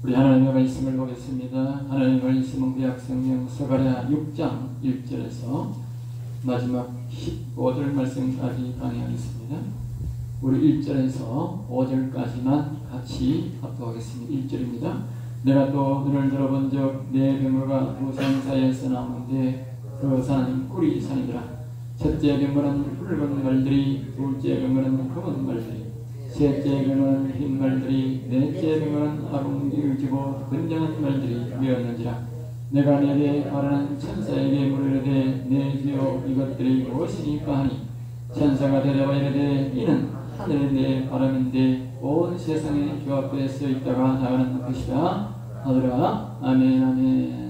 우리 하나님의 말씀을 보겠습니다. 하나님의 말씀은 구약성경 스가랴 6장 1절에서 마지막 15절 말씀까지 강의하겠습니다. 우리 1절에서 5절까지만 같이 합독하겠습니다. 1절입니다. 내가 또 눈을 들어본 적 내 병거가 두 산 사이에서 나오는데 그 산은 꿀이 산이더라. 첫째 병거는 붉은 말들이, 둘째 병거는 검은 말들이, 셋째 병거는 흰 말들이, 넷째 병거는 아궁이를 지고 건장한 말들이 되었는지라. 내가 내게 말하는 천사에게 물으려되 내 주여 이것들이 무엇이니까 하니 천사가 대답하여 이르되 이는 하늘에 내 바람인데 온 세상에 주 앞에 서 있다가 나가는 것이라 하더라. 아멘. 아멘.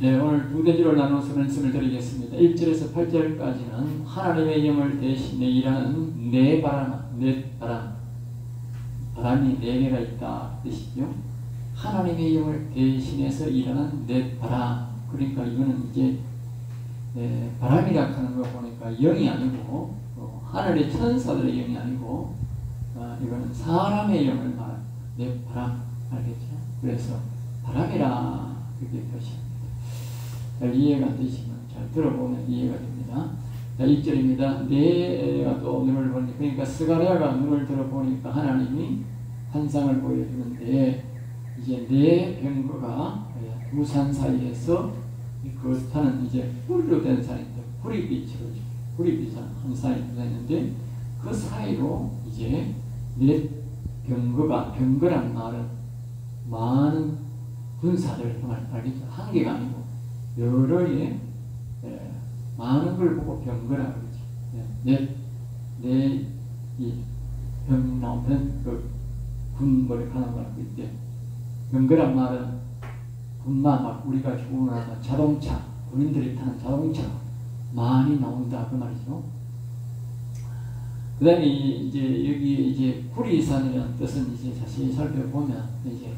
네, 오늘 두 대주로 나눠서 말씀을 드리겠습니다. 1절에서 8절까지는 하나님의 영을 대신해 일하는 내 바람, 바람이 네 개가 있다 뜻이죠. 하나님의 영을 대신해서 일하는 내 바람. 그러니까 이거는 이제 바람이라 하는 거 보니까 영이 아니고 하늘의 천사들의 영이 아니고 이거는 사람의 영을 말하는 내 바람, 알겠죠? 그래서 바람이라 그렇게 표시합니다. 잘 이해가 안 되시면 잘 들어보면 이해가 됩니다. 자, 1절입니다. 내가 또 눈을 보니, 그러니까 스가랴가 눈을 들어보니까 하나님이 환상을 보여주는데 이제 내 병거가 두 산 사이에서 그 산은 이제 뿔로 된 산인데 뿌리빛이 한 산이 있는데 그 사이로 이제 내 병거란 말은 많은 군사들 알겠죠? 한 개가 아니고 여러 개 많은 걸 보고 병거라 그러죠. 이 병 나오는 그 군머리 하나 말고 있대. 병거란 말은 군마 막 우리가 주문하는 자동차, 군인들이 타는 자동차 많이 나온다 그 말이죠. 그다음에 이제 여기 이제 구리산이라는 뜻은 이제 자세히 살펴보면 이제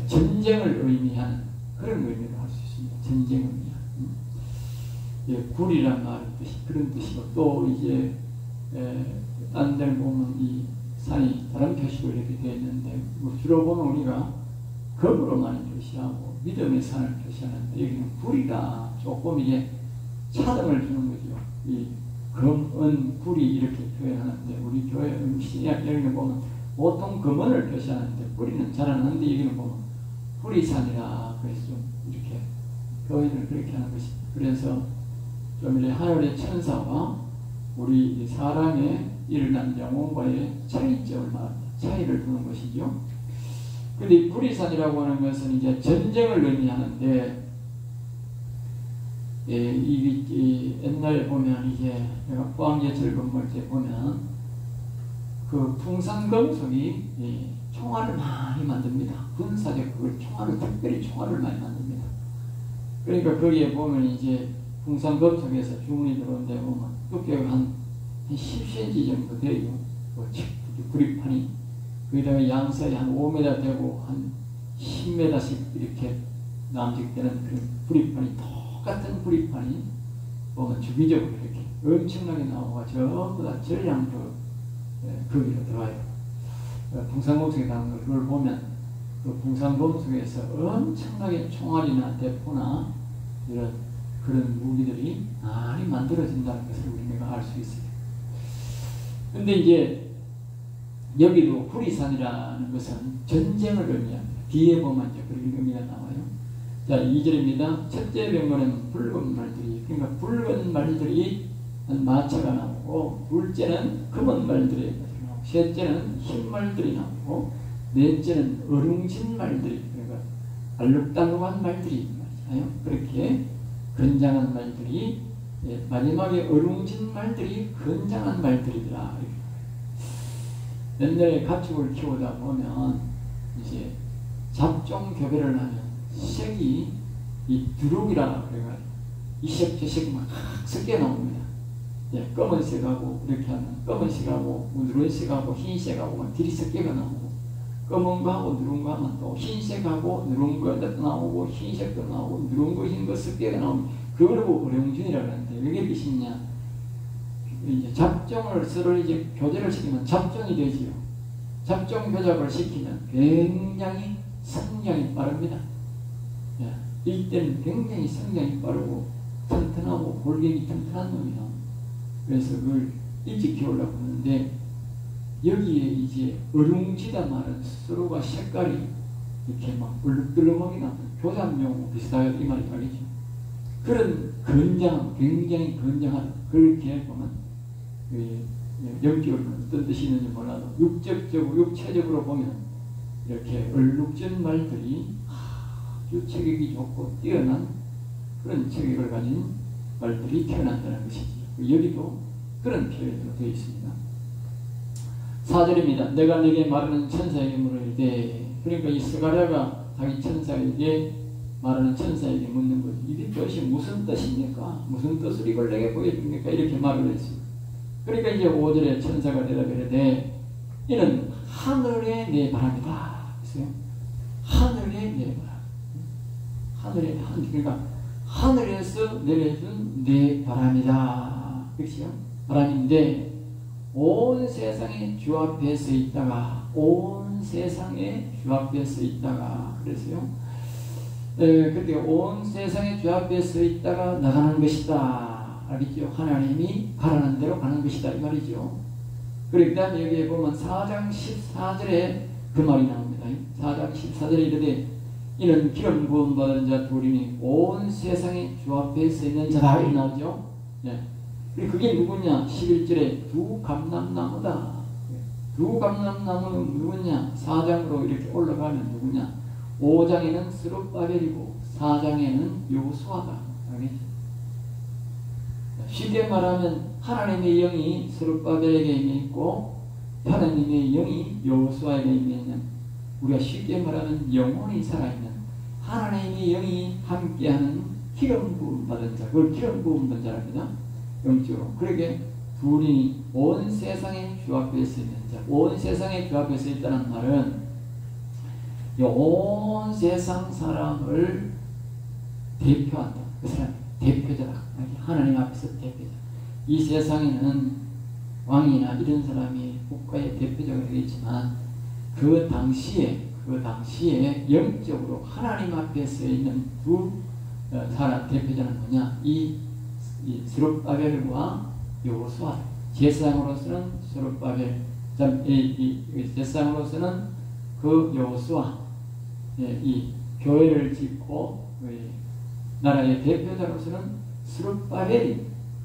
전쟁을 의미하는 그런 의미로 할 수 있습니다. 전쟁을 의미하는 구리란 말의 뜻이 그런 뜻이고 또 이제 딴 데를 보면 이 산이 다른 표시로 이렇게 되어 있는데 주로 보면 우리가 검으로 많이 표시하고 믿음의 산을 표시하는데 여기는 구리가 조금 이게 차등을 주는 거죠. 이 검은 구리 이렇게 표현하는데 우리 교회 신약 여기는 보면 보통 검은을 표시하는데 구리는 잘 안 하는데 여기는 보면 구리산이라 그래서 좀 이렇게 표현을 그렇게 하는 것입니다. 그래서 좀 이렇게 하늘의 천사와 우리 사람의 일어난 영혼과의 차이점을 말합니다. 차이를 두는 것이죠. 근데 이 구리산이라고 하는 것은 이제 전쟁을 의미하는데, 옛날에 보면 이제 내가 포항제철 근무할 때 보면 그 풍산금속이 총알을 많이 만듭니다. 군사적 그걸 특별히 총알을 많이 만듭니다. 그러니까 거기에 보면 이제 풍산금속에서 주문이 들어온데 보면 두께가 한 10cm 정도 돼요. 그 구리판이. 그 다음에 양사이 한 5m 되고 한 10m씩 이렇게 남직되는 그런 구리판이 똑같은 구리판이 보면 주기적으로 이렇게 엄청나게 나오고 전부 다 전량 거기로 들어와요. 풍산금속에 나오는 걸 그걸 보면 그 풍산금속에서 엄청나게 총알이나 대포나 이런 그런 무기들이 많이 만들어진다는 것을 우리가 알 수 있어요. 근데 이제 여기도 구리산이라는 것은 전쟁을 의미합니다. 뒤에 보면 이제 그런 의미가 나와요. 자, 2절입니다. 첫째 병거는 붉은 말들이, 그러니까 붉은 말들이 마차가 나오고, 둘째는 검은 말들이 나오고, 셋째는 흰 말들이 나오고, 넷째는 어룽진 말들이, 그러니까 알록달록한 말들이 말이잖아요. 그렇게 건장한 말들이, 마지막에 어룽진 말들이 건장한 말들이더라. 옛날에 가축을 키우다 보면 이제 잡종 교배를 하면 색이 이 두룩이라 그래가지고 이색 저색 막 섞여 나옵니다. 검은색하고 이렇게 하면 검은색하고 누런색하고 흰색하고 막 들이 섞여가 나오고 검은 거하고 누른 거 하면 또 흰색하고 누른 거도 나오고 흰색도 나오고 누른 거 흰 거 섞여가 나오면 그걸 보고 어령준이라 그러는데 왜 그렇게 짓냐? 이제 잡종을 서로 이제 교제를 시키면 잡종이 되지요. 잡종 교잡을 시키면 굉장히 성장이 빠릅니다. 이때는 굉장히 성장이 빠르고 튼튼하고 골격이 튼튼한 놈이요. 그래서 그걸 일찍 키우려고 하는데 여기에 이제 어룽지다 말은 서로가 색깔이 이렇게 막 울룩들룩하게 나면 교잡용 비슷하게 이 말이 알겠죠. 그런 건장한, 굉장히 건장한, 그렇게 보면 영적으로 어떤 뜻이 있는지 몰라도 육적으로, 육체적으로 보면 이렇게 얼룩진 말들이 아주 체격이 좋고 뛰어난 그런 체격을 가진 말들이 태어난다는 것이지. 여기도 그런 표현으로 되어 있습니다. 4절입니다. 내가 네게 말하는 천사에게 물으리되, 그러니까 이 스가랴가 자기 천사에게 말하는 천사에게 묻는 거죠. 이 뜻이 무슨 뜻입니까? 무슨 뜻을 이걸 내게 보여줍니까? 이렇게 말을 했습니다. 그러니까 이제 5절에 천사가 대답하되 이는 하늘의 내 바람이다. 그랬어요. 하늘의 내 바람. 그러니까 하늘에서 내려준 내 바람이다. 그렇죠? 바람인데 온 세상의 주 앞에 서 있다가 그래서요. 그때 온 세상의 주 앞에 서 있다가 나가는 것이다. 알겠죠? 하나님이 가라는 대로 가는 것이다. 이 말이죠. 그리고 그 다음에 여기에 보면 4장 14절에 그 말이 나옵니다. 4장 14절에 이르되 이는 기름 부음 받은 자 둘이니 온 세상의 주 앞에 서 있는 자다. 이 나오죠. 네. 그리고 그게 누구냐? 11절에 두 감람나무다. 두 감람나무는 누구냐? 4장으로 이렇게 올라가면 누구냐? 5장에는 스룹바벨이고 4장에는 여호수아다. 알겠죠? 쉽게 말하면 하나님의 영이 스룹바벨에게 있고 하나님의 영이 여호수아에게 있는, 우리가 쉽게 말하면 영혼이 살아있는 하나님의 영이 함께하는 기름 부음 받은 자, 그걸 기름 부음 받은 자랍니다. 영적으로. 그러게 둘이 온 세상의 주 앞에 서 있는 자, 온 세상의 주 앞에 서 있다는 말은 온 세상 사람을 대표한다. 그 사람 대표자라. 하나님 앞에서 대표자. 이 세상에는 왕이나 이런 사람이 국가의 대표자가 되겠지만 그 당시에 영적으로 하나님 앞에 서 있는 두 사람 대표자는 뭐냐? 이 스룹바벨과 여호수아. 제사장으로서는 스룹바벨, 제사장으로서는 그 여호수아, 이 교회를 짓고 나라의 대표자로서는 스룹바벨이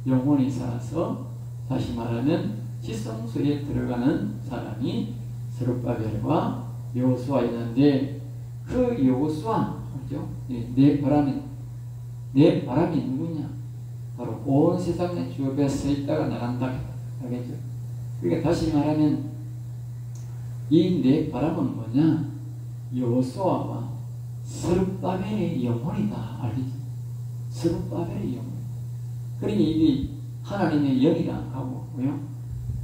영혼이 살아서, 다시 말하면 지성소에 들어가는 사람이 스룹바벨과 여호수아였는데, 그 여호수아, 그렇죠? 내 바람이 누구냐? 바로 온 세상의 주 앞에 서 있다가 나간다. 알겠죠? 그러니까 다시 말하면 이 내 바람은 뭐냐? 여호수아와 스룹바벨의 영혼이다. 알겠죠? 스룹바벨의 영혼. 그러니 이게 하나님의 영이라 하고 뭐요?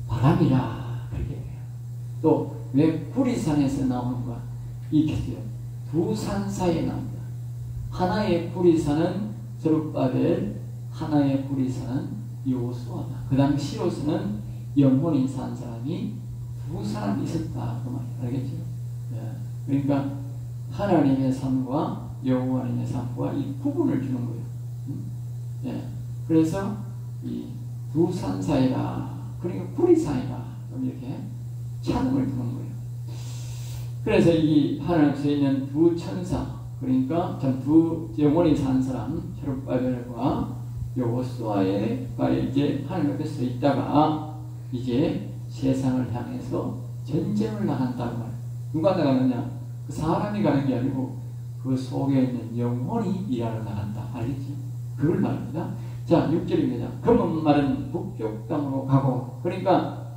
바람이라 그렇게 해요. 또 왜 구리산에서 나오는가? 이겠어요. 두 산 사이에 나옵니다. 하나의 구리산은 스룹바벨, 하나의 구리산은 여호수아다. 그 당시로서는 영혼이 산 사람이 두 사람이 있었다. 그 말이에요. 알겠죠? 그러니까 하나님의 삶과 여호와님의 삶과 이 구분을 주는 거예요. 그래서 이 두 산 사이라, 그러니까 구리산이라 이렇게 찬음을 두는 거예요. 그래서 이 하나님 앞에 있는 두 천사, 그러니까 두 영혼이 산 사람 스룹바벨과 여호수아가 이제 하나님 앞에 서 있다가 이제 세상을 향해서 전쟁을 나간다고 말해요. 누가 나가느냐? 그 사람이 가는 게 아니고 그 속에 있는 영혼이 일하러 나간다. 알겠지? 그걸 말합니다. 자, 6절입니다. 검은 말은 북쪽 땅으로 가고, 그러니까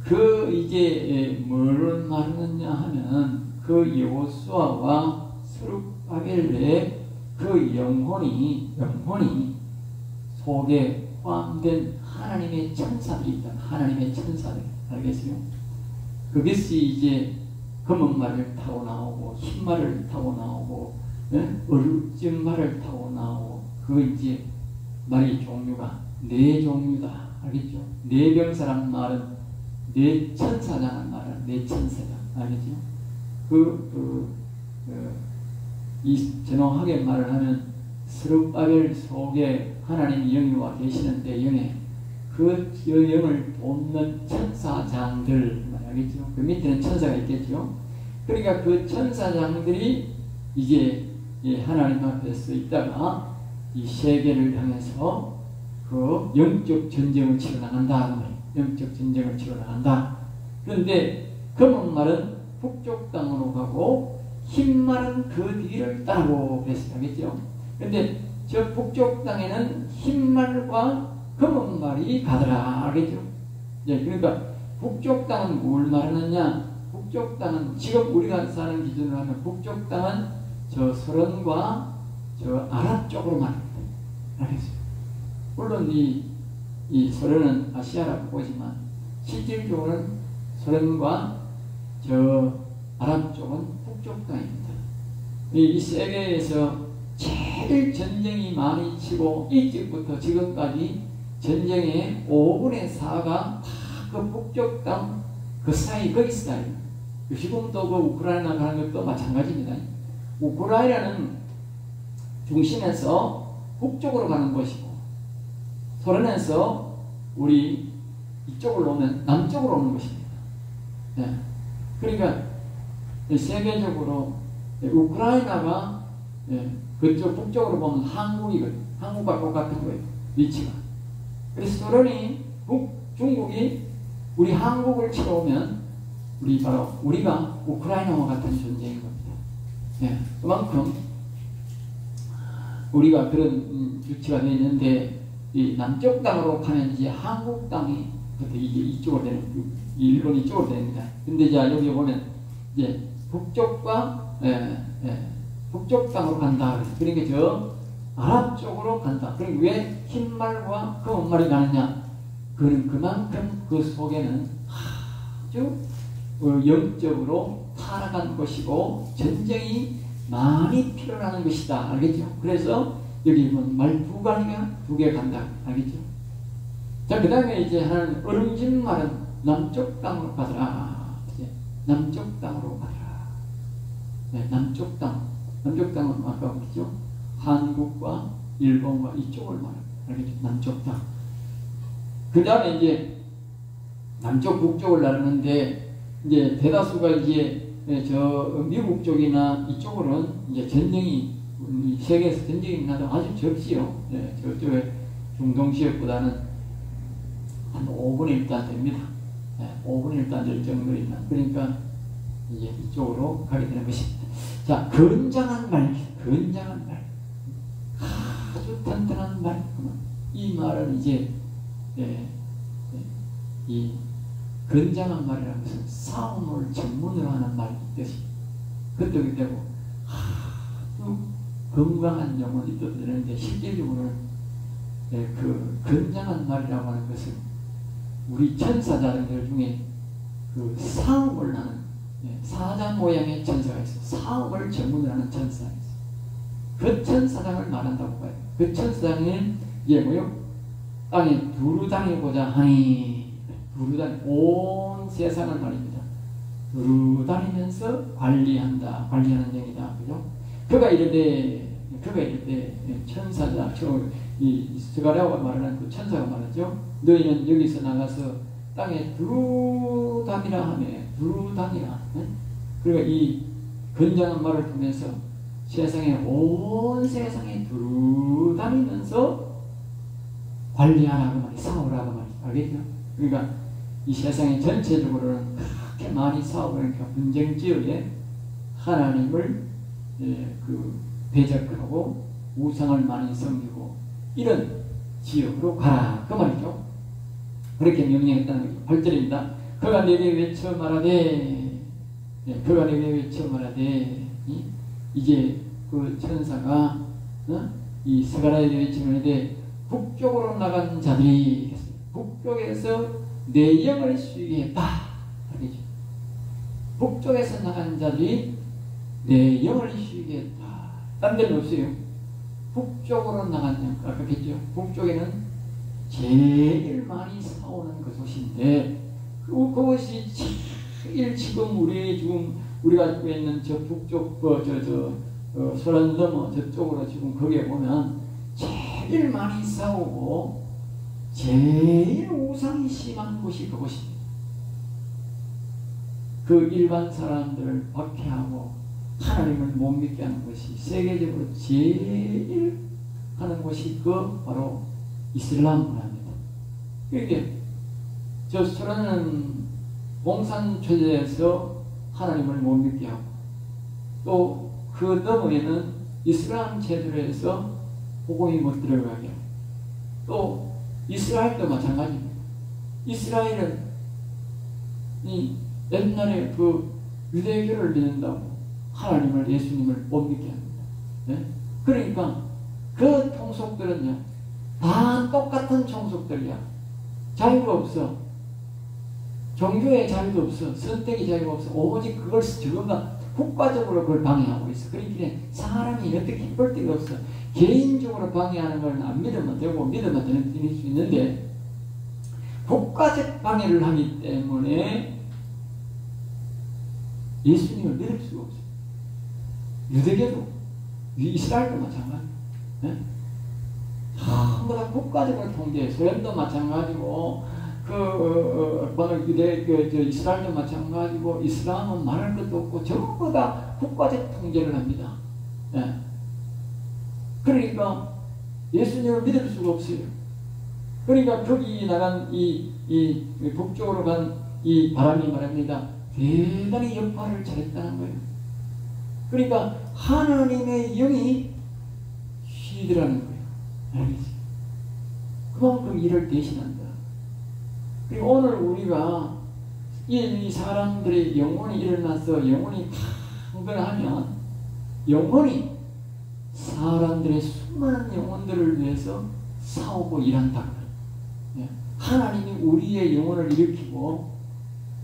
그 이제 뭘 말하느냐 하면 그 여호수아와 스룹바벨의 그 영혼이 속에 포함된 하나님의 천사들이 있다. 하나님의 천사들. 알겠어요? 그것이 이제 검은 말을 타고 나오고 흰 말을 타고 나오고 어루진 말을 타고 나오고, 그 이제 말이 종류가 네 종류다. 알겠죠? 네 병사란 말은 네 천사장을 말하는 네 천사장 알겠죠? 이 전호하게 말을 하면 스룹바벨 속에 하나님 영이 와 계시는데 영에 그 영을 돕는 천사장들 알겠죠? 그 밑에는 천사가 있겠죠? 그러니까 그 천사장들이 이제 하나님 앞에 서 있다가 이 세계를 향해서 그 영적 전쟁을 치러 나간다. 영적 전쟁을 치러 나간다. 그런데 검은 말은 북쪽 땅으로 가고 흰 말은 그 뒤를 따르고 그랬어요. 알겠죠? 그런데 저 북쪽 땅에는 흰 말과 검은 말이 가더라. 알겠죠? 그러니까 북쪽 땅은 뭘 말하느냐? 북쪽 땅은 지금 우리가 사는 기준으로 하면 북쪽 땅은 저 소련과 저 아랍 쪽으로 말합니다. 알겠어요? 물론 이 소련은 아시아라고 보지만 실질적으로는 소련과 저 아랍 쪽은 북쪽 땅입니다. 이 세계에서 제일 전쟁이 많이 치고 일찍부터 지금까지 전쟁의 5분의 4가 다 그 북쪽 땅 그 사이 거기 있어요. 지금도 그 우크라이나 가는 것도 마찬가지입니다. 우크라이나는 중심에서 북쪽으로 가는 것이고 소련에서 우리 이쪽으로 오면 남쪽으로 오는 것입니다. 네. 그러니까 세계적으로 우크라이나가 그쪽 북쪽으로 보면 한국이거든요. 한국과 똑같은 거예요. 위치가. 그래서 소련이 중국이 우리 한국을 치러 오면 우리가 우크라이나와 같은 존재인 겁니다. 네. 그만큼 우리가 그런 위치가 되어 있는데 이 남쪽 땅으로 가면 이제 한국 땅이 이제 이쪽으로 되는 일본 이쪽으로 됩니다. 근데 이제 여기 보면 이제 북쪽과 북쪽 땅으로 간다. 그러니까 저 아랍 쪽으로 간다. 그러니까 왜 흰 말과 검은 말이 가느냐? 그는 그만큼 그 속에는 아주 영적으로 타락한 것이고 전쟁이 많이 필요하는 것이다. 알겠죠? 그래서 여기 보면 말 두 가지가 두 개 간다. 알겠죠? 자, 그 다음에 이제 하나는 어름진 말은 남쪽 땅으로 가더라. 남쪽 땅으로 가더라. 네, 남쪽 땅. 남쪽 땅은 아까 그랬죠? 한국과 일본과 이쪽을 말합니다. 알겠죠? 남쪽 땅. 그 다음에 이제 남쪽 북쪽을 나누는데 이제 대다수가 이제 저 미국 쪽이나 이쪽으로는 이제 전쟁이 세계에서 전쟁이 나도 아주 적지요. 네, 저쪽에 중동 지역보다는 한 5분의 1도 안 됩니다. 네, 5분의 1도 안 될 정도입니다. 그러니까 이제 이쪽으로 가게 되는 것입니다. 자, 건장한 말, 건장한 말, 아주 튼튼한 말. 이 말은 이제 이 건장한 말이라는 것은 싸움을 전문으로 하는 말이 뜻이 그때도 되고 아주 건강한 영혼이 또 되는데 실질적으로는 그 건장한 말이라고 하는 것은 우리 천사자들 중에 그 싸움을 하는 사자 모양의 천사가 있어. 싸움을 전문으로 하는 천사가 있어. 그 천사장을 말한다고 봐요. 그 천사장은 이게 뭐요? 땅에 두루 다니고자 하니 온 세상을 말입니다. 두루 다니면서 관리한다. 관리하는 영이다. 그죠? 그가 이르되 천사자, 이 스가랴가 말하는 그 천사가 말하죠. 너희는 여기서 나가서 땅에 두루 다니라 하며 두루 다니라. 그러니까 이 건장한 말을 통해서 온 세상에 두루 다니면서 관리하라고 말이 싸우라고 말이 알겠죠? 그러니까 이 세상에 전체적으로는 그렇게 많이 싸우고 그러니까 분쟁 지역에 하나님을 대적하고 우상을 많이 섬기고 이런 지역으로 가라 그 말이죠. 그렇게 명령했다는 거죠. 8절입니다. 그가 내게 외쳐 말하되 그가 내게 외쳐 말하되 이제 그 천사가 이 스가랴에게 외치는데 북쪽으로 나간 자들이 북쪽에서 내 영을 쉬게 했다. 알겠죠? 북쪽에서 나간 자들이 내 영을 쉬게 했다. 딴 데는 없어요. 북쪽으로 나간 영. 아까 했죠? 북쪽에는 제일 많이 싸우는 그곳인데 그것이 제일 지금 우리가 알고 있는 저 북쪽 소련 넘어 저쪽으로 지금 거기에 보면 제일 많이 싸우고 제일 우상이 심한 곳이 그곳입니다. 그 일반 사람들을 박해하고 하나님을 못 믿게 하는 것이 세계적으로 제일 하는 곳이 바로 이슬람 문화입니다. 이게 저 소련은 공산 체제에서 하나님을 못 믿게 하고 또 그 너머에는 이슬람 체제에서 복음이 못 들어가게 하고 또 이스라엘도 마찬가지입니다. 이스라엘은 옛날에 그 유대교를 믿는다고 하나님을 예수님을 못 믿게 합니다. 네? 그러니까 그 통속들은요 다 똑같은 통속들이야. 자유가 없어. 종교의 자유도 없어. 선택의 자유가 없어. 오직 그걸 저거가 국가적으로 그걸 방해하고 있어. 그러니까 사람이 어떻게 해볼 데가 없어. 개인적으로 방해하는 걸 안 믿으면 되고 믿으면 되는 수 있는데 국가적 방해를 하기 때문에 예수님을 믿을 수가 없어요. 유대교도 이스라엘도 마찬가지예요. 네? 전부 다 국가적으로 통제. 소련도 마찬가지고 이스라엘도 마찬가지고 이슬람은 말할 것도 없고 전부 다 국가적 통제를 합니다. 네. 그러니까 예수님을 믿을 수가 없어요. 그러니까 거기 나간 이 북쪽으로 간 이 바람이 말합니다. 대단히 역할을 잘했다는 거예요. 그러니까 하나님의 영이 쉬더라는 거예요. 알겠지? 그만큼 일을 대신한다. 그리고 오늘 우리가 이 사람들의 영혼이 일어나서 영혼이 강건하면 영혼이 사람들의 수많은 영혼들을 위해서 싸우고 일한다. 하나님이 우리의 영혼을 일으키고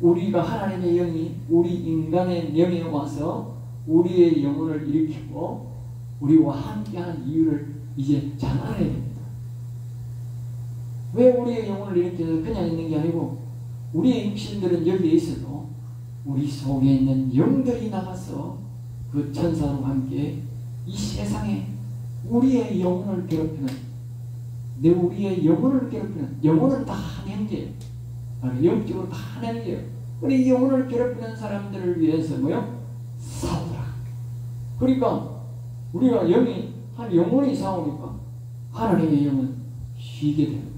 우리가 하나님의 영이 우리 인간의 영에 와서 우리의 영혼을 일으키고 우리와 함께하는 이유를 이제 잘 알아야 됩니다. 왜 우리의 영혼을 일으켜서 그냥 있는 게 아니고 우리의 육신들은 여기에 있어도 우리 속에 있는 영들이 나가서 그 천사와 함께 이 세상에 우리의 영혼을 괴롭히는 우리의 영혼을 괴롭히는 영혼은 다 한 형제예요. 영적으로 다 한 형제예요. 우리 영혼을 괴롭히는 사람들을 위해서 뭐요? 싸우더라. 그러니까 우리가 영혼이 싸우니까 하나님의 영은 쉬게 되는 거예요.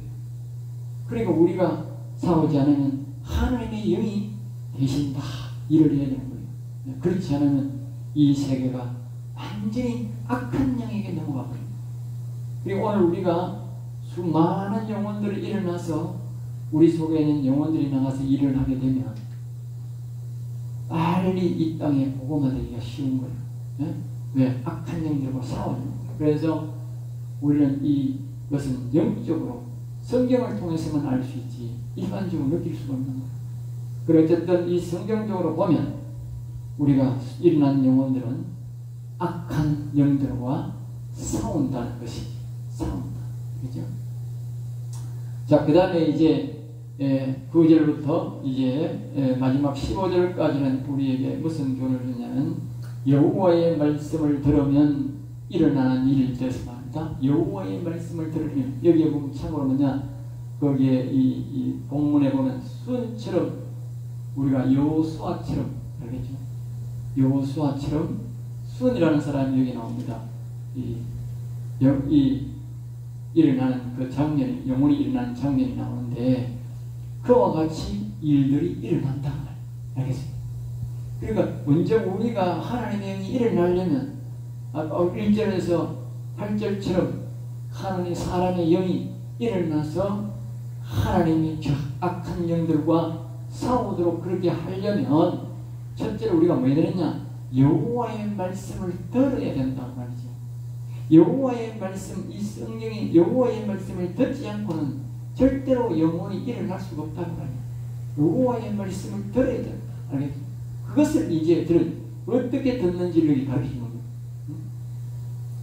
그러니까 우리가 싸우지 않으면 하나님의 영이 대신 다 일을 해야 되는 거예요. 그렇지 않으면 이 세계가 완전히 악한 영에게 넘어가 버립니다. 그리고 오늘 우리가 수많은 영혼들이 일어나서 우리 속에 있는 영혼들이 나가서 일을 하게 되면 빨리 이 땅에 복음화 되기가 쉬운 거예요. 네? 왜? 악한 영들과 싸우는 거예요. 그래서 우리는 이것은 영적으로 성경을 통해서만 알 수 있지 일반적으로 느낄 수가 없는 거예요. 그리고 어쨌든 이 성경적으로 보면 우리가 일어난 영혼들은 악한 영들과 싸운다는 것이 싸운다. 그죠? 자, 그 다음에 이제 9절부터 이제 마지막 15절까지는 우리에게 무슨 교훈을 주냐면 여호와의 말씀을 들으면 일어나는 일이 되서 말입니다. 여호와의 말씀을 들으면 여기에 보면 참고로 뭐냐 거기에 이 본문에 보면 순처럼 우리가 여호수아처럼 알겠죠? 여호수아처럼 순이라는 사람이 여기 나옵니다. 일어나는 그 장면이 영혼이 일어나는 장면이 나오는데 그와 같이 일들이 일어난다. 알겠습니다. 그러니까 먼저 우리가 하나님의 영이 일어나려면 1절에서 8절처럼 하나님 사람의 영이 일어나서 하나님이 저 악한 영들과 싸우도록 그렇게 하려면 첫째로 우리가 뭐 해야 되느냐? 여호와의 말씀을 들어야 된다고 말이죠. 여호와의 말씀, 이 성경이 여호와의 말씀을 듣지 않고는 절대로 영혼이 일어날 수가 없다는 말이에요. 여호와의 말씀을 들어야 된다. 알겠죠? 그것을 이제 어떻게 듣는지를 여기 가르치는 거예요.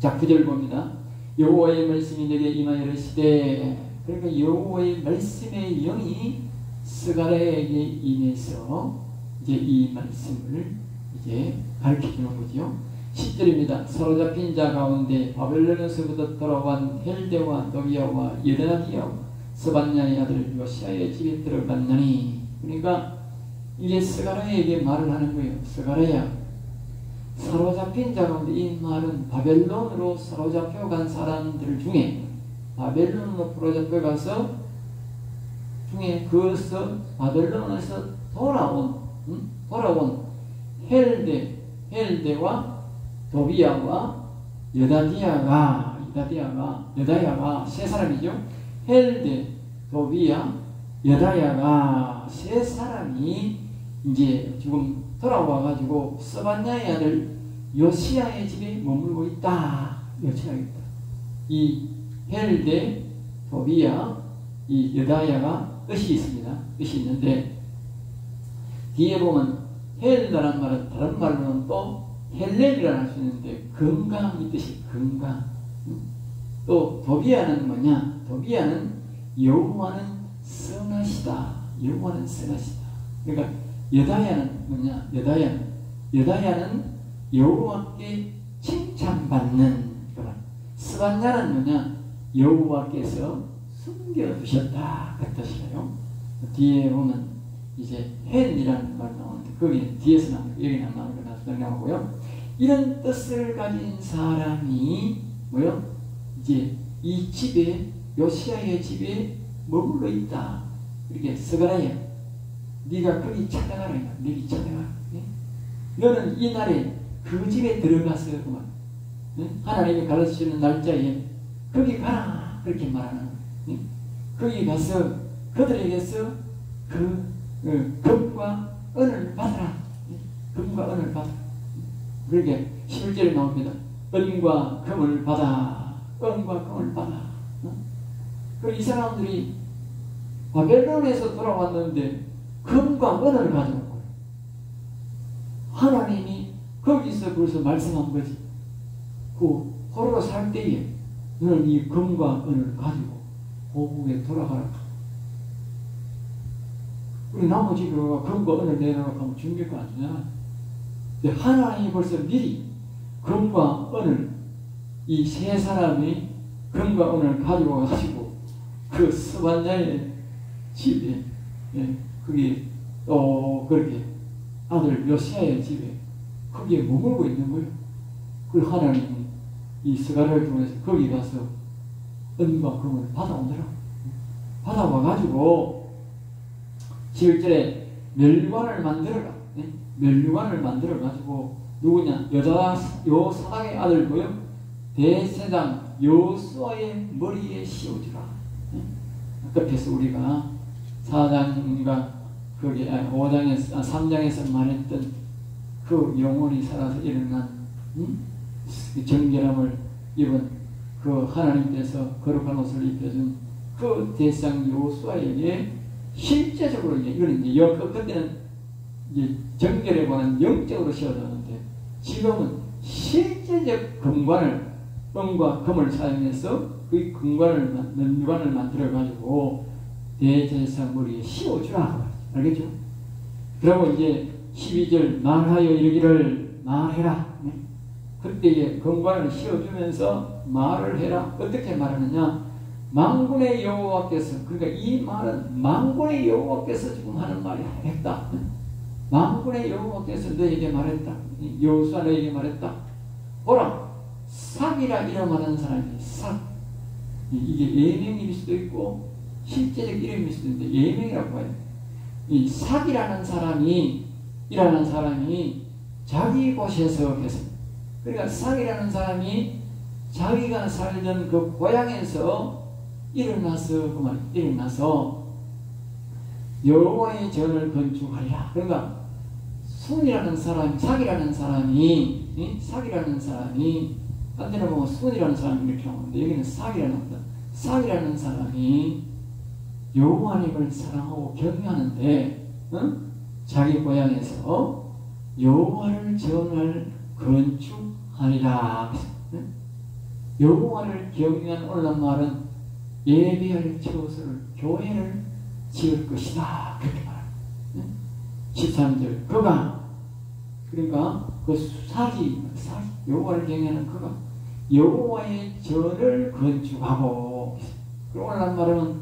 자, 9절 봅니다. 여호와의 말씀이 내게 임하여 이르시되, 그러니까 여호와의 말씀의 영이 스가랴에게 인해서 이제 이 말씀을 이제 가르쳐 주는 거죠. 10절입니다. 사로잡힌 자 가운데 바벨론에서부터 돌아온 헬데와 노비아와 여다디아와 스반냐의 아들 요시아의 집에 들어갔나니. 그러니까 이게 스가랴에게 말을 하는 거예요. 스가랴야, 사로잡힌 자 가운데, 이 말은 바벨론으로 사로잡혀 간 사람들 중에, 바벨론으로 사로잡혀 가서 중에 그것을 바벨론에서 돌아온 헬데와 도비아와 여다야가 세 사람이죠. 헬데, 도비아, 여다야가 세 사람이 이제 지금 돌아와가지고 스반냐의 아들 요시야의 집에 머물고 있다. 요시야가 있다. 이 헬데, 도비아, 이 여다야가 뜻이 있습니다. 뜻이 있는데 뒤에 보면 헬다라는 말은 다른 말로는 또 헬렘이라고 할 수 있는데 건강이 뜻이 건강. 또 도비아는 뭐냐? 도비아는 여호와는 선하시다. 여호와는 선하시다. 그러니까 여다야는 뭐냐? 여다야는 여호와께 칭찬받는 그런. 스반냐는 뭐냐? 여호와께서 숨겨두셨다. 그 뜻이에요. 뒤에 보면 이제 헨이라는 말 나오는데 거기 뒤에서 나오고 여기는 안 나오고 나오고요. 이런 뜻을 가진 사람이 뭐요? 이제 이 집에 요시야의 집에 머물러 있다. 이렇게 스가랴야, 네가 거기 찾아가라. 네가 찾아가라. 네? 너는 이 날에 그 집에 들어가서 그만, 네? 하나님이 가르치는 날짜에 거기 가라. 그렇게 말하는 거예요. 네? 거기 가서 그들에게서 금과 은을 받아라. 네? 금과 은을 받아라. 그렇게 11절에 나옵니다. 은과 금을 받아. 은과 금을 받아. 이 사람들이 바벨론에서 돌아왔는데 금과 은을 가져온 거예요. 하나님이 거기서 벌써 말씀한 거지. 그 호로로 살 때에 너는 이 금과 은을 가지고 고국에 돌아가라. 우리 나머지 그 금과 은을 내놓으라고 하면 준비할 거 안 주잖아. 근데 하나님이 벌써 미리 금과 은을, 이 세 사람이 금과 은을 가지고 가지고 그 스반냐의 집에, 거기 그렇게 아들 요시야의 집에 거기에 머물고 있는 거예요. 그 하나님이 이 스가랴를 통해서 거기 가서 은과 금을 받아오더라. 받아와가지고 11절에 멸관을 만들어라. 멸관을 만들어가지고 누구냐? 요 사당의 아들 뭐요? 대제사장 여호수아의 머리에 씌워주라. 끝에서 우리가 4장인가 거기 5장에서 3장에서 말했던 그 영혼이 살아서 일어난 정결함을 입은 그 하나님께서 거룩한 옷을 입혀준 그 대제사장 여호수아에게 실제적으로 이거는 이제 그때는 이제 정결에 관한 영적으로 씌워졌는데 지금은 실제적 금관을, 은과 금을 사용해서 그 금관을, 면관을 만들어가지고 대제사장 머리에 씌워주라. 알겠죠? 그리고 이제 12절 말하여 이르기를 말해라. 그때에 금관을 씌워주면서 말을 해라. 어떻게 말하느냐? 만군의 여호와께서, 그러니까 이 말은 만군의 여호와께서 지금 하는 말이 했다. 만군의 여호와께서 너에게 말했다. 여호수아 너에게 말했다. 보라, 삭이라 이름하는 사람이 삭. 이게 예명일 수도 있고 실제적 이름일 수도 있는데 예명이라고 해요. 이 삭이라는 사람이 자기 곳에서 계속, 그러니까 삭이라는 사람이 자기가 살던 그 고향에서 일어나서 여호와의 전을 건축하리라. 그러니까 삭이라는 사람이 딴 데는 보면 순이라는 사람이 이렇게 나오는데 여기는 삭이라는 사람이 여호와님을 사랑하고 경외하는데 자기 고향에서 여호와를 전을 건축하리라. 여호와를 경외한 오늘날 말은 예배할 처소를, 교회를 지을 것이다. 그렇게 말합니다. 13절 그가 그러니까 그 사기 여호와를 경외하는 그가 여호와의 전을 건축하고 그러고 난 말은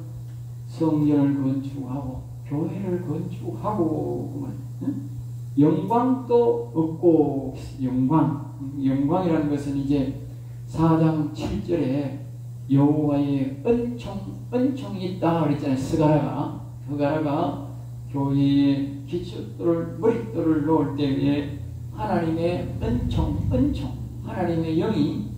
성전을 건축하고 교회를 건축하고 영광도 얻고 영광이라는 것은 이제 4장 7절에 여호와의 은총이 있다 그랬잖아요. 스가랴가 교회의 기초돌 머릿돌을 놓을 때에 하나님의 은총 하나님의 영이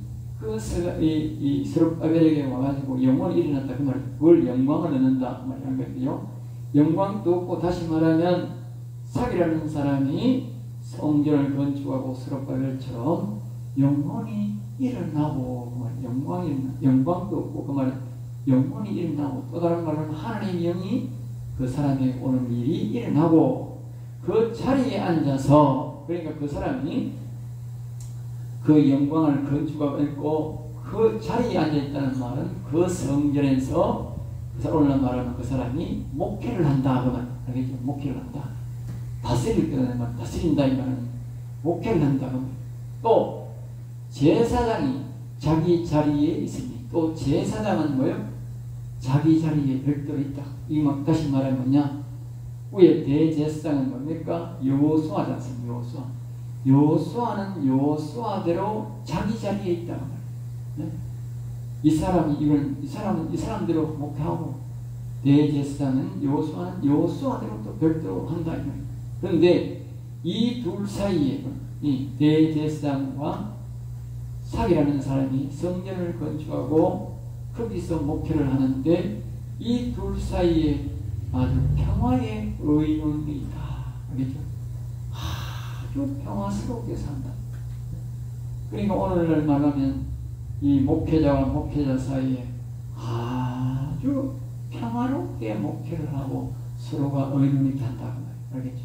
이 스룹바벨에게 와가지고 영원히 일어났다 그 말이에요. 그걸 영광을 얻는다 그 말이라는 거예요. 영광도 없고 다시 말하면 사기라는 사람이 성전을 건축하고 스룹바벨처럼 영원히 일어나고 그 말이에요. 영광도 없고 그 말은 영원히 일어나고 또 다른 말로는 하나님의 영이 그 사람에게 오는 일이 일어나고 그 자리에 앉아서 그러니까 그 사람이 그 영광을 건축하고 있고 그 자리에 앉아있다는 말은 그 성전에서 오늘날 말하면 그 사람이 목회를 한다 그 말 알겠죠? 목회를 한다 다스릴 때는 말 다스린다 이 말은 목회를 한다 그 말. 또 제사장이 자기 자리에 있으니 또 제사장은 뭐예요? 자기 자리에 별도로 있다. 이 막 다시 말하면 뭐냐? 위에 대제사장은 뭡니까? 여호수아지 않습니까? 여호수아는 여호수아대로 자기 자리에 있다. 네? 이 사람대로 목회하고 대제사장은 여호수아는 여호수아대로 또 별도로 한다. 그런데 이 둘 사이에 이 대제사장과 사기라는 사람이 성전을 건축하고 거기서 목회를 하는데 이 둘 사이에 아주 평화의 의논이 있다. 알겠죠? 아주 평화스럽게 산다. 그러니까 오늘날 말하면 이 목회자와 목회자 사이에 아주 평화롭게 목회를 하고 서로가 의논이 된다. 알겠죠?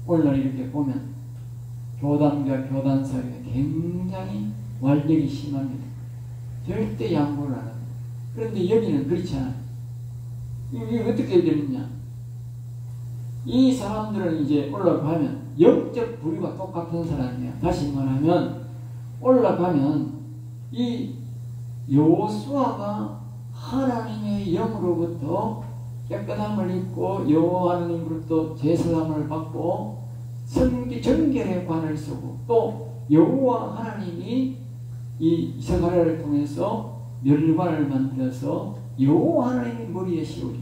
오늘날 이렇게 보면 교단과 교단 사이에 굉장히 완력이 심합니다. 절대 양보를 안 합니다. 그런데 여기는 그렇지 않아요. 이게 어떻게 되느냐? 이 사람들은 이제 올라가면 영적 부류가 똑같은 사람이에요. 다시 말하면 올라가면 이 여호수아가 하나님의 영으로부터 깨끗함을 입고 여호와 하나님으로부터 제사함을 받고 정결의 관을 쓰고 또 여호와 하나님이 이 스가랴를 통해서 멸관을 만들어서 여호와 하나님의 머리에 씌워준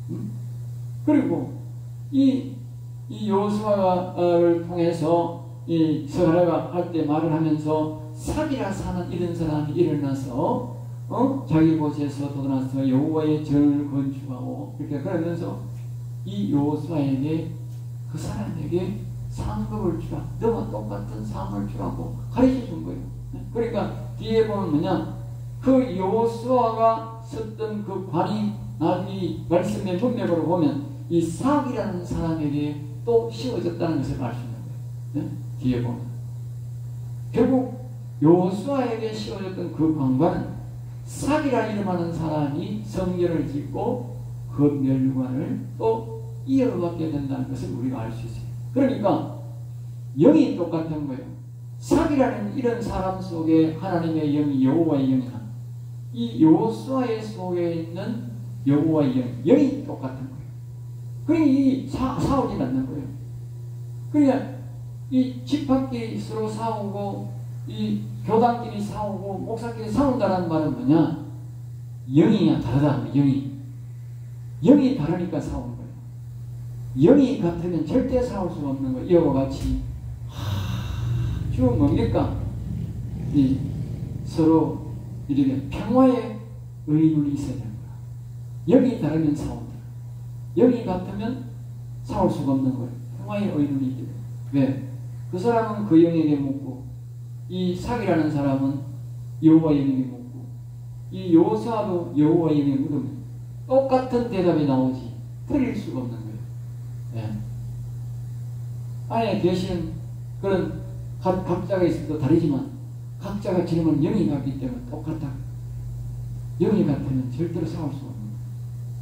거예요. 그리고 이 여호수아를 통해서 이 스가랴가 할 때 말을 하면서 사기라 사는 이런 사람이 일어나서 자기 곳에서 돋아나서 여호와의 전을 건축하고 이렇게 그러면서 이 여호수아에게 그 사람에게 상급을 주라. 너와 똑같은 상을 주라고 가르쳐 준 거예요. 그러니까 뒤에 보면 뭐냐? 그 여호수아가 썼던 그 관이 나중에 말씀의 문맥으로 보면 이 사기라는 사람에게 또 씌워졌다는 것을 알 수 있는 거예요. 네? 뒤에 보면 결국 여호수아에게 씌워졌던 그 관관은 사기라 이름하는 사람이 성전을 짓고 그 멸관을 또 이어받게 된다는 것을 우리가 알 수 있어요. 그러니까 영이 똑같은 거예요. 사기라는 이런 사람 속에 하나님의 영이 여호와의 영이나 이 여호수아의 속에 있는 여호와의 영이 똑같은 거예요. 그러니까 싸우지 않는 거예요. 그러니까 이 집합끼리 서로 싸우고 이 교단끼리 싸우고 목사끼리 싸운다는 말은 뭐냐? 영이 다르다. 영이 다르니까 싸우는 거예요. 영이 같으면 절대 싸울 수 없는 거예요. 이와 같이 아주 뭡니까? 이 서로 이렇게 평화의 의논이 있어야 되는 거야. 영이 다르면 싸운다. 영이 같으면 싸울 수가 없는 거예요. 평화의 의논이 있기 때문에. 왜? 그 사람은 그 영에게 묻고 이 사기라는 사람은 여호와의 영에게 묻고 이 여호수아도 여호와의 영에게 묻으면 똑같은 대답이 나오지 틀릴 수가 없는 거예요. 네. 안에 계신 그런 각자가 있어도 다르지만 각자가 지금은 영이 같기 때문에 똑같다. 영이 같으면 절대로 싸울 수가 없는 거예요.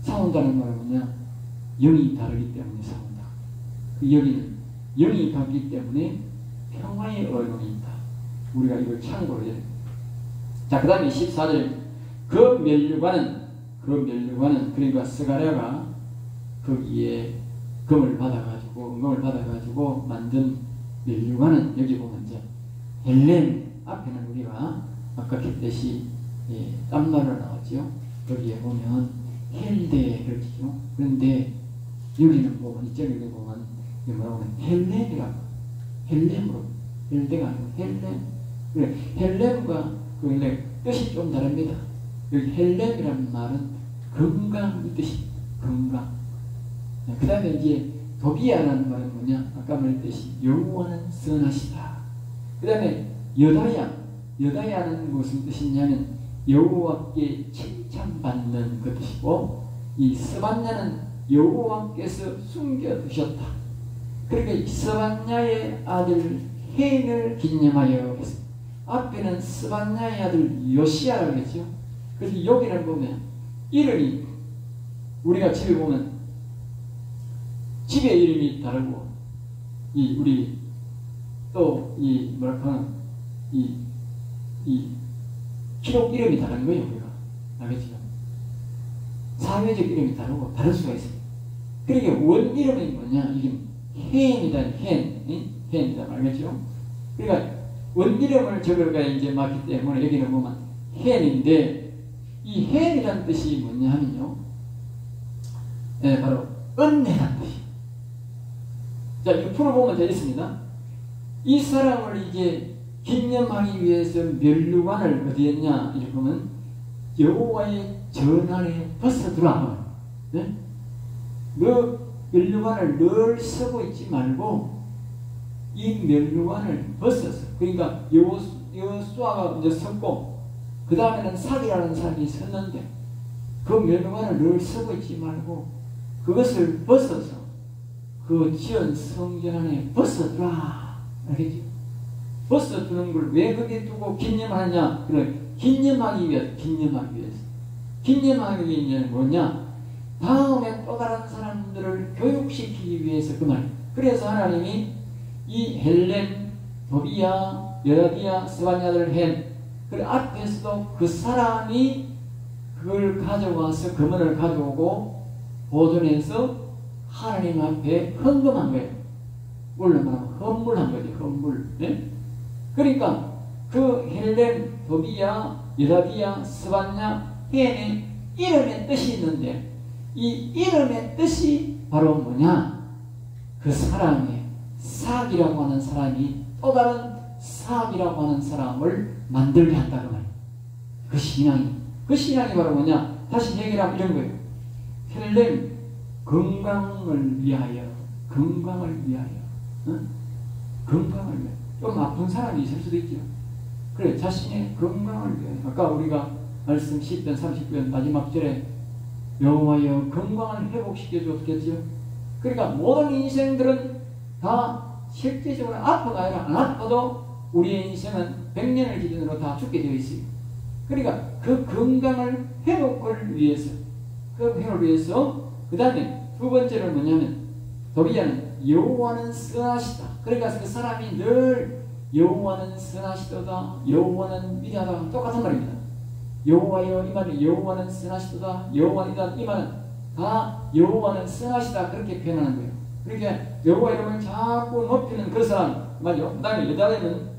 싸운다는 말은 뭐냐? 영이 다르기 때문에 싸운다. 여기는 영이 같기 때문에 평화의 언론이 있다. 우리가 이걸 참고로 해야 됩니다. 자, 그 다음에 14절. 그 면류관은 그러니까 스가랴가 거기에 금을 받아가지고 만든 면류관은 여기 보면 이제 헬렘 앞에는 우리가 아까 했듯이 땀나라 나왔죠. 거기에 보면 헬데 그렇죠. 그런데 여기는 보면 이쪽에 보면 뭐라고 하면 헬렘이라고 헬렘으로 헬데가 아니고 헬렘. 그래 헬렘과 그 뜻이 좀 다릅니다. 여기 헬렘이라는 말은 건강의 뜻이 건강. 그 다음에 이제 도비야라는 말은 뭐냐? 아까 말했듯이 여호와는 선하시다. 그 다음에 여다야는 무슨 뜻이냐면 여호와께 칭찬받는 그 뜻이고, 이 스반야는 여호와께서 숨겨두셨다. 그러니까 이 스반야의 아들 헨을 기념하여 했습니다. 앞에는 스반야의 아들 요시야라고 했죠. 그래서 여기를 보면 이름이 우리가 집에 보면 집의 이름이 다르고 우리 또 뭐랄까 이 기록 이름이 다른 거예요. 우리가 알겠죠? 사회적 이름이 다르고 다를 수가 있습니다. 그러니까 원 이름이 뭐냐? 이게 헨이다. 헨이다. 알겠죠? 그러니까 원 이름을 적을까 이제 맞기 때문에 여기는 보면 헨인데, 이 헨이라는 뜻이 뭐냐 하면요, 바로 은혜라는 뜻이에요. 자, 6% 보면 되겠습니다. 이 사람을 이제 기념하기 위해서 면류관을 어디 했냐? 이렇게 보면 여호와의 전안에 벗어두라. 네? 너 면류관을 늘 쓰고 있지 말고 이 면류관을 벗어서, 그러니까 여호수아가 이제 섰고 그 다음에는 사기라는 사람이 섰는데 그 면류관을 늘 쓰고 있지 말고 그것을 벗어서 그 지은 성전 안에 벗어두라. 알겠죠? 벗어두는 걸 왜 거기에 두고 기념하냐? 그래, 기념하기 위해서. 기념하기 위해서는 뭐냐? 다음에 또 다른 사람들을 교육시키기 위해서 그 말. 그래서 하나님이 이 헬렘, 도비야, 여다비야, 스바냐들 헨, 그 앞에서도 그 사람이 그걸 가져와서 금은을 가져오고 보존해서 하나님 앞에 헌금한 거예요. 원래 말하면 헌물한 거지, 헌물. 네? 그러니까 그 헬렘, 도비야, 여다비야, 스바냐, 헨의 이름의 뜻이 있는데 이 이름의 뜻이 바로 뭐냐? 그 사람의 사악이라고 하는 사람이 또 다른 사악이라고 하는 사람을 만들게 한다고 말이에요. 그 신앙이 바로 뭐냐? 다시 얘기를 하면 이런 거예요. 헬렘, 건강을 위하여. 응? 건강을 위하여. 좀 아픈 사람이 있을 수도 있죠. 그래, 자신의 건강을 위하여. 아까 우리가 말씀 10편 39편 마지막 절에 여호와여 건강을 회복시켜 줬겠죠. 그러니까 모든 인생들은 다 실제적으로 아파가 아니라 안 아파도 우리의 인생은 100년을 기준으로 다 죽게 되어 있어요. 그러니까 그 건강을 회복을 위해서, 그 다음에 두 번째는 뭐냐면 도비야는 여호와는 선하시다. 그러니까 그 사람이 늘 여호와는 선하시도다, 여호와는 위대하다, 똑같은 말입니다. 여호와여 이 말은 여호와는 선하시도다, 여호와는 이 말은 다 여호와는 선하시다, 그렇게 표현하는 거예요. 그러니까 여호와 이름을 자꾸 높이는 그 사람 말이죠. 그 다음에 여자는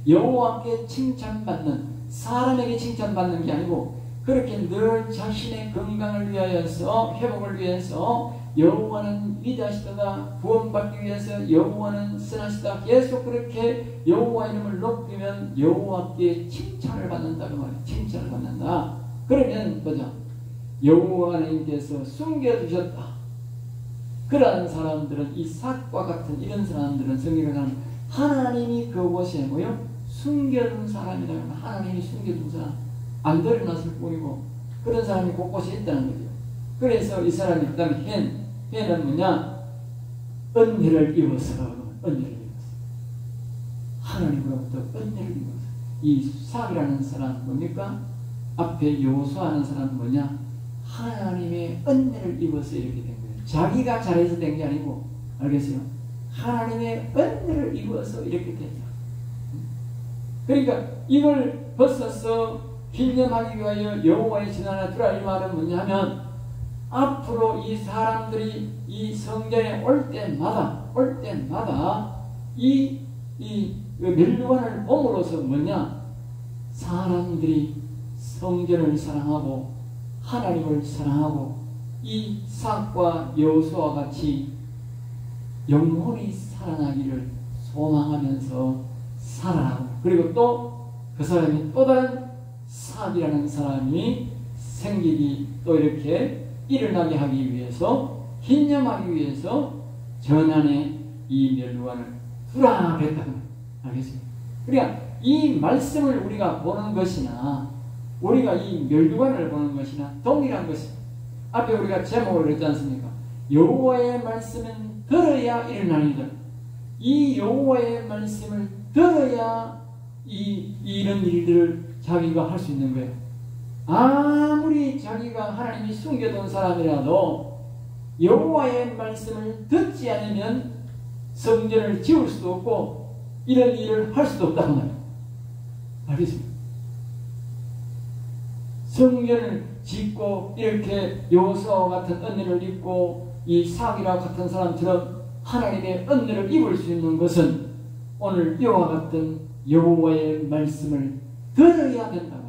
여호와께 칭찬받는, 사람에게 칭찬받는 게 아니고 그렇게 늘 자신의 건강을 위하여서, 회복을 위해서 여호와는 위대하시다, 구원받기 위해서 여호와는 선하시다, 계속 그렇게 여호와 이름을 높이면 여호와께 칭찬을 받는다고 말이에요. 칭찬을 받는다. 그러면 뭐죠? 여호와님께서 숨겨두셨다. 그러한 사람들은, 이 삭과 같은 이런 사람들은 성경에는 하나님이 그곳에 뭐요? 숨겨둔 사람이라고 하면 하나님이 숨겨둔 사람, 안 드러났을 뿐이고 그런 사람이 곳곳에 있다는 거죠. 그래서 이 사람이 그 다음에 헨은 뭐냐? 은혜를 입어서, 하나님으로부터 은혜를 입어서. 이 삭이라는 사람 뭡니까? 앞에 여호수아하는 사람은 뭐냐? 하나님의 은혜를 입어서 이렇게 된 거예요. 자기가 잘해서 된 게 아니고, 알겠어요? 하나님의 은혜를 입어서 이렇게 된다. 그러니까 이걸 벗어서 기념하기 위하여 여호와의 전하나 두라. 이 말은 뭐냐 하면, 앞으로 이 사람들이 이 성전에 올 때마다 이 멸류관을 봄으로써 뭐냐, 사람들이 성전을 사랑하고 하나님을 사랑하고 이 삭과 여호수아와 같이 영혼이 살아나기를 소망하면서 살아나고, 그리고 또 그 사람이 또 다른 삭이라는 사람이 생기기, 또 이렇게 일어나게 하기 위해서, 기념하기 위해서 전안에 이 멸류관을 두라 그랬다는 거예요. 알겠습니까? 그러니까 이 말씀을 우리가 보는 것이나 우리가 이 멸류관을 보는 것이나 동일한 것입니다. 앞에 우리가 제목을 그랬지 않습니까? 여호와의 말씀은 들어야 일어나니라. 이 여호와의 말씀을 들어야 이런 일들을 자기가 할 수 있는 거예요. 아무리 자기가 하나님이 숨겨둔 사람이라도 여호와의 말씀을 듣지 않으면 성전을 지을 수도 없고 이런 일을 할 수도 없다는 말이에요. 알겠습니까? 성전을 짓고 이렇게 여호수아와 같은 은혜를 입고 이 삭이와 같은 사람처럼 하나님의 은혜를 입을 수 있는 것은 오늘 이와 같은 여호와의 말씀을 들어야 된다고.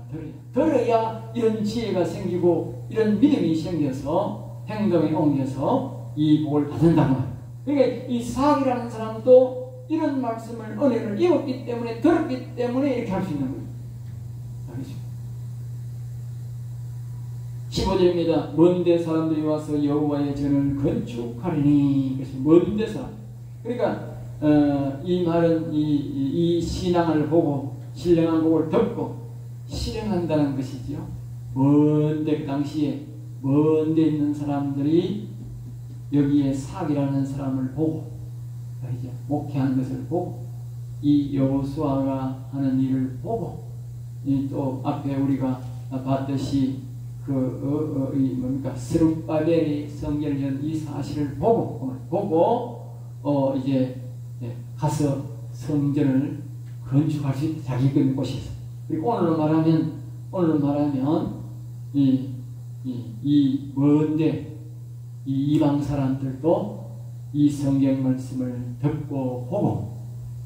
들어야 이런 지혜가 생기고 이런 믿음이 생겨서 행동에 옮겨서 이 복을 받는다고 말이에요. 그러니까 이 삭이라는 사람도 이런 말씀을, 은혜를 입었기 때문에, 들었기 때문에 이렇게 할 수 있는 거예요. 알겠죠? 15절입니다. 먼데 사람들이 와서 여호와의 전을 건축하리니. 그래서 먼데 사람. 그러니까 이 말은 이 신앙을 보고 신령한 복을 듣고 실행한다는 것이지요. 먼데, 그 당시에 먼데 있는 사람들이 여기에 삭이라는 사람을 보고, 이제 목회하는 것을 보고, 이 여호수아가 하는 일을 보고, 또 앞에 우리가 봤듯이 스룹바벨이 성전을 연 이 사실을 보고 이제 가서 성전을 건축할 수 있다. 자기 있는 곳에서. 그리고 오늘로 말하면 이 먼데 이 이방 사람들도 이 성경 말씀을 듣고 보고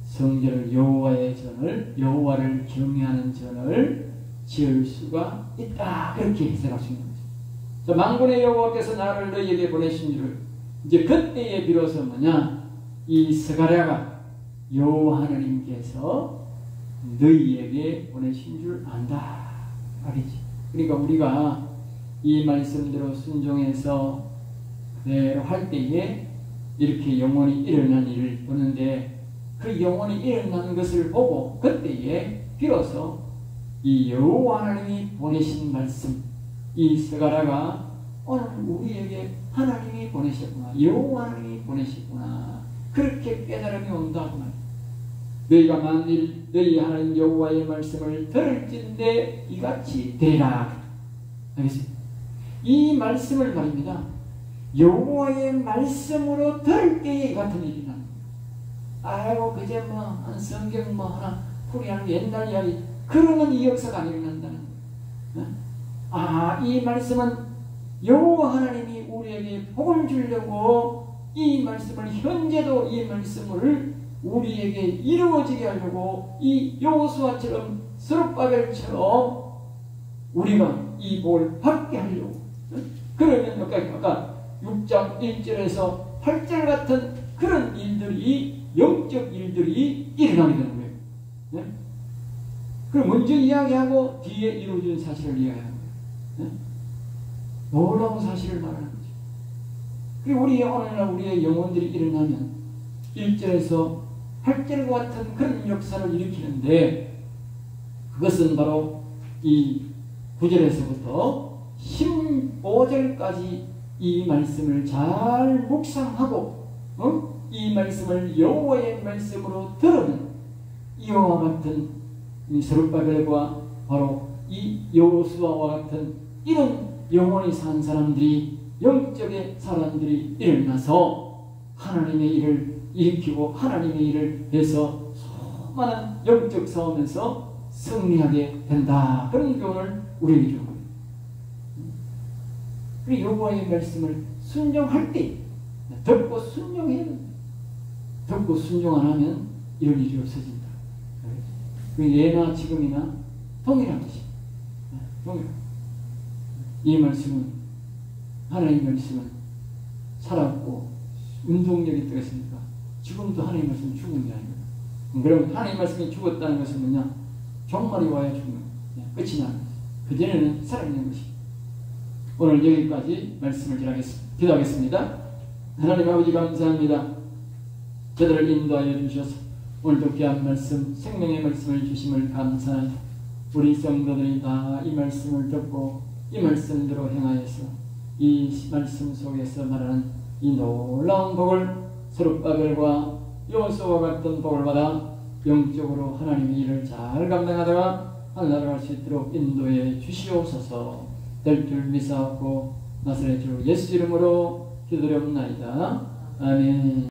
성전을, 여호와의 전을, 여호와를 경외하는 전을 지을 수가 있다. 그렇게 해석할 수 있는 거죠. 만군의 여호와께서 나를 너희에게 보내신 줄, 이제 그때에 비로소 뭐냐, 이 스가랴가 여호와 하나님께서 너희에게 보내신 줄 안다. 알겠지? 그러니까 우리가 이 말씀대로 순종해서 그대로 할 때에 이렇게 영원히 일어난 일을 보는데, 그 영원히 일어나는 것을 보고 그때에 비로소 이 여호와 하나님이 보내신 말씀, 이 스가랴가 오늘 우리에게 하나님이 보내셨구나, 여호와 하나님이 보내셨구나, 그렇게 깨달음이 온다고 말이야. 너희가 만일 너희 하나님 여호와의 말씀을 들을진대 이같이 되라. 알겠습니까? 이 말씀을 말입니다. 여호와의 말씀으로 들을 때에 이 같은 일이 나는 거예요. 아이고 그제 한 성경 하나 풀이하는 옛날 이야기, 그러면 이 역사가 안 일어난다는 거예요. 이 말씀은 여호와 하나님이 우리에게 복을 주려고 이 말씀을, 현재도 이 말씀을 우리에게 이루어지게 하려고, 이 여호수아처럼 스룹바벨처럼 우리가 이 복을 받게 하려고. 그러면 아까 6장 1절에서 8절 같은 그런 일들이, 영적 일들이 일어나게 되는 거예요. 네? 그럼 먼저 이야기하고 뒤에 이루어진 사실을 이야기하는 거예요. 네? 놀라운 사실을 말하는 거죠. 그리고 오늘날 우리의 영혼들이 일어나면 1절에서 8절과 같은 그런 역사를 일으키는데, 그것은 바로 이 9절에서부터 15절까지 이 말씀을 잘 묵상하고 이 말씀을 여호와의 말씀으로 들으면 이와 같은 이 스룹바벨과 바로 이 여호수아와 같은 이런 영혼이 산 사람들이 영적의 사람들이 일어나서 하나님의 일을 일으키고 하나님의 일을 해서 수많은 영적 싸움에서 승리하게 된다. 그런 교훈을 우리에게 주는 거예요. 그리고 여호와의 말씀을 순종할 때 듣고 순종해야 된다. 듣고 순종 안 하면 이런 일이 없어진다. 그 예나 지금이나 동일한 것이. 동일한. 이 말씀은 하나님의 말씀은 살았고 운동력이 되겠습니까? 지금도 하나님의 말씀은 죽은 게 아닙니다. 그럼 하나님의 말씀이 죽었다는 것은 뭐냐? 종말이 와야 죽는 거예요. 끝이 나는 거예요. 그전에는 살아있는 것이. 오늘 여기까지 말씀을 기도하겠습니다. 하나님 아버지 감사합니다. 저들을 인도하여 주셔서 오늘도 귀한 말씀, 생명의 말씀을 주심을 감사하여 우리 성도들이 다 이 말씀을 듣고 이 말씀대로 행하여서 이 말씀 속에서 말하는 이 놀라운 복을 스룹바벨과 요수와 같은 복을 받아 영적으로 하나님의 일을 잘 감당하다가 하늘나라갈 수 있도록 인도해 주시옵소서. 될 줄 믿사옵고 나사렛 주 예수 이름으로 기도드리옵나이다. 아멘.